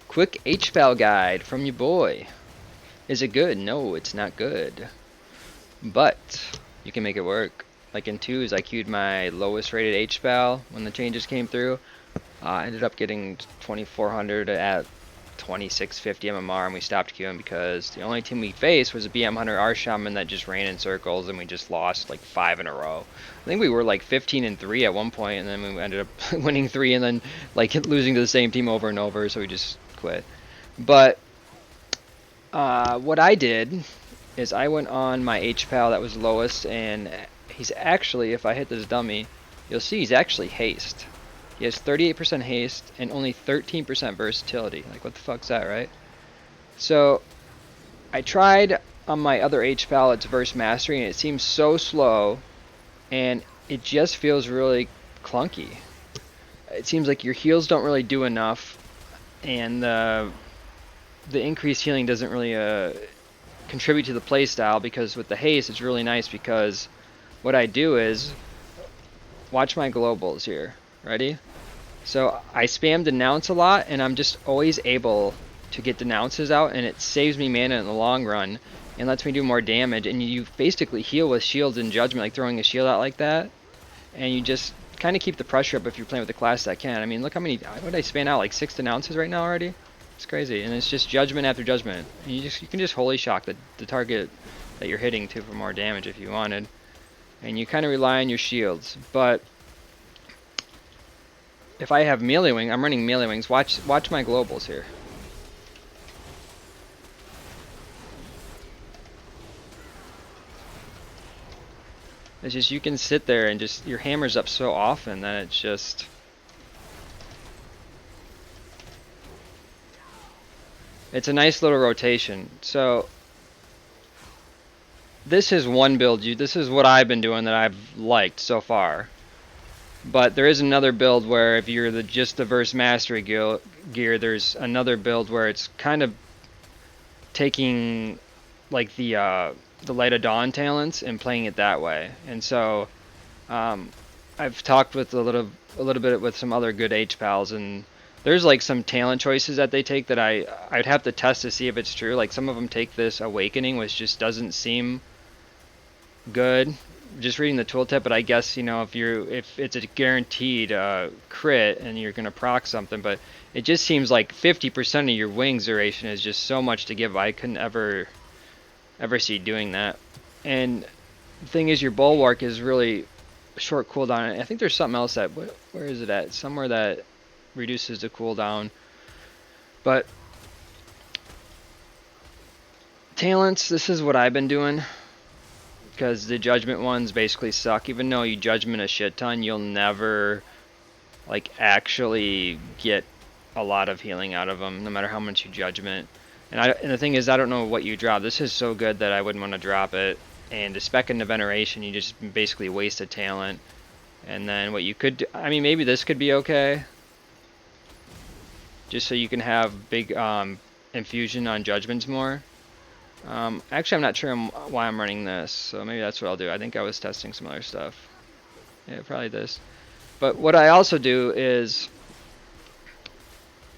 Quick HPAL guide from your boy. Is it good? No, it's not good. But you can make it work. Like in 2s, I queued my lowest rated HPAL when the changes came through. I ended up getting 2400 at 2650 MMR, and we stopped queuing because the only team we faced was a BM Hunter R Shaman that just ran in circles, and we just lost like 5 in a row. I think we were like 15-3 at one point, and then we ended up winning 3 and then like losing to the same team over and over, so we just quit. But what I did is I went on my HPAL that was lowest, and he's actually, if I hit this dummy, you'll see he's actually haste. He has 38% haste and only 13% versatility. Like, what the fuck's that, right? So, I tried on my other HPAL, it's Verse Mastery, and it seems so slow, and it just feels really clunky. It seems like your heals don't really do enough, and the increased healing doesn't really contribute to the playstyle, because with the haste, it's really nice because what I do is, watch my globals here. Ready? So I spam denounce a lot, and I'm just always able to get denounces out, and it saves me mana in the long run and lets me do more damage. And you basically heal with shields and judgment, like throwing a shield out like that, and you just kind of keep the pressure up if you're playing with the class that can. I mean, look how many, what did I span out, like 6 denounces right now already? It's crazy, and it's just judgment after judgment. And you can just holy shock the target that you're hitting to for more damage if you wanted. And you kind of rely on your shields. But if I have melee wing, I'm running melee wings. Watch my globals here. It's just, you can sit there and just, your hammer's up so often that it's just, it's a nice little rotation. So this is one build. This is what I've been doing that I've liked so far. But there is another build where if you're just the Verse Mastery gear, there's another build where it's kind of taking like the Light of Dawn talents and playing it that way. And so I've talked with a little bit with some other good HPALs, and there's like some talent choices that they take that I'd have to test to see if it's true. Like some of them take this Awakening, which just doesn't seem good. Just reading the tooltip, but I guess, you know, if it's a guaranteed crit and you're gonna proc something, but it just seems like 50% of your wings duration is just so much to give. I couldn't ever see doing that. And the thing is, your bulwark is really short cooldown. I think there's something else that, where is it at? Somewhere that reduces the cooldown. But talents, this is what I've been doing, because the judgment ones basically suck. Even though you judgment a shit ton, you'll never like actually get a lot of healing out of them, no matter how much you judgment. And the thing is, I don't know what you drop. This is so good that I wouldn't want to drop it. And to spec into Veneration, you just basically waste a talent. And then what you could do, I mean, maybe this could be okay, just so you can have big infusion on judgments more. Actually, I'm not sure why I'm running this, so maybe that's what I'll do. I think I was testing some other stuff. Yeah, probably this. But what I also do is,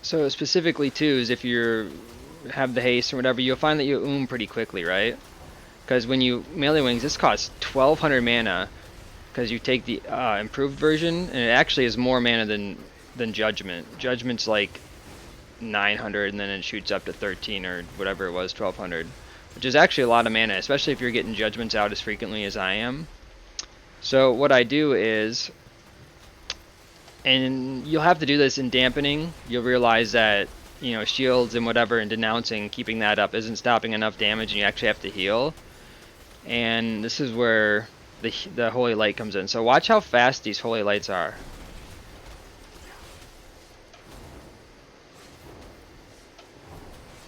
so specifically too, is if you have the haste or whatever, you'll find that you pretty quickly, right? Because when you melee wings, this costs 1200 mana, because you take the improved version, and it actually is more mana than Judgment. Judgment's like 900, and then it shoots up to 13 or whatever it was, 1200. Which is actually a lot of mana, especially if you're getting judgments out as frequently as I am. So what I do is, and you'll have to do this in dampening, you'll realize that, you know, shields and whatever and denouncing, keeping that up isn't stopping enough damage, and you actually have to heal. And this is where the Holy Light comes in. So watch how fast these Holy Lights are.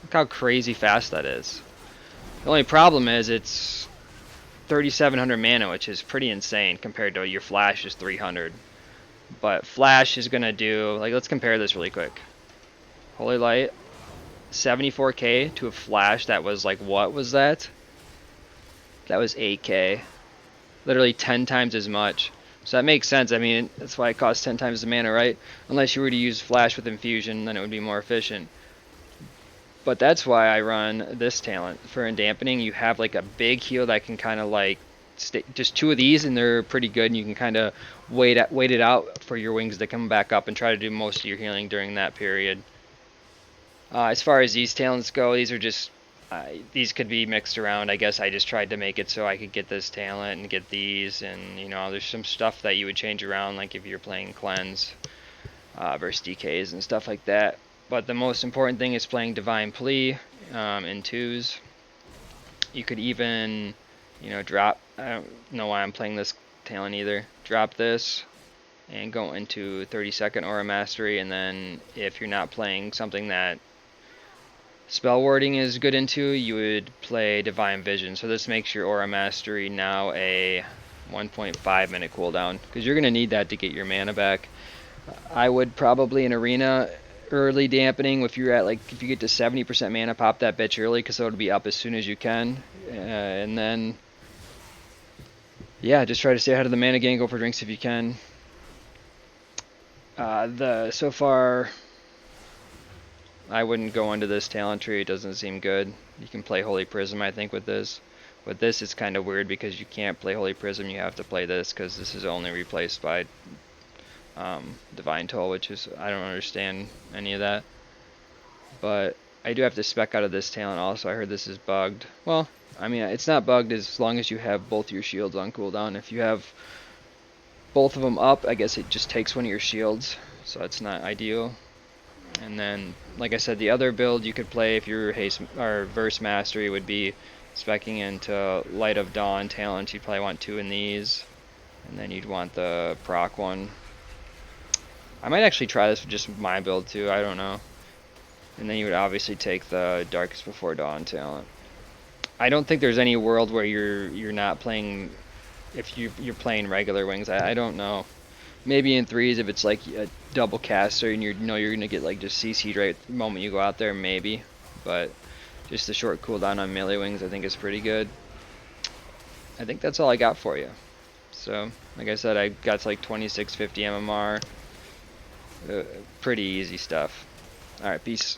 Look how crazy fast that is. The only problem is it's 3,700 mana, which is pretty insane compared to your Flash is 300. But Flash is gonna do, like, let's compare this really quick. Holy Light, 74k to a Flash that was like, what was that? That was 8k. Literally 10 times as much. So that makes sense. I mean, that's why it costs 10 times the mana, right? Unless you were to use Flash with Infusion, then it would be more efficient. But that's why I run this talent. For dampening, you have like a big heal that can kind of like just 2 of these, and they're pretty good. And you can kind of wait it out for your wings to come back up and try to do most of your healing during that period. As far as these talents go, these are just these could be mixed around. I guess I just tried to make it so I could get this talent and get these, and you know, there's some stuff that you would change around, like if you're playing cleanse versus DKs and stuff like that. But the most important thing is playing Divine Plea in 2s. You could even, you know, drop. I don't know why I'm playing this talent either. Drop this and go into 30-second Aura Mastery, and then if you're not playing something that spell warding is good into, you would play Divine Vision. So this makes your Aura Mastery now a 1.5 minute cooldown, because you're going to need that to get your mana back. I would probably in Arena early dampening, if you're at like, if you get to 70% mana, pop that bitch early, because it'll be up as soon as you can. And then, yeah, just try to stay ahead of the mana gain, go for drinks if you can. So far, I wouldn't go into this talent tree. It doesn't seem good. You can play Holy Prism, I think, with this. With this, it's kind of weird because you can't play Holy Prism. You have to play this because this is only replaced by Divine Toll, which is, I don't understand any of that. But I do have to spec out of this talent also. I heard this is bugged. Well, I mean, it's not bugged as long as you have both your shields on cooldown. If you have both of them up, I guess it just takes one of your shields, so it's not ideal. And then, like I said, the other build you could play if you're haste or verse mastery would be speccing into Light of Dawn talent. You'd probably want 2 in these, and then you'd want the proc one. I might actually try this with just my build too. I don't know. And then you would obviously take the Darkest Before Dawn talent. I don't think there's any world where you're not playing if you're playing regular wings. I don't know. Maybe in 3s if it's like a double caster and you know you're gonna get like just CC'd right the moment you go out there, maybe. But just the short cooldown on melee wings I think is pretty good. I think that's all I got for you. So like I said, I got to like 2650 MMR. Pretty easy stuff. Alright, peace.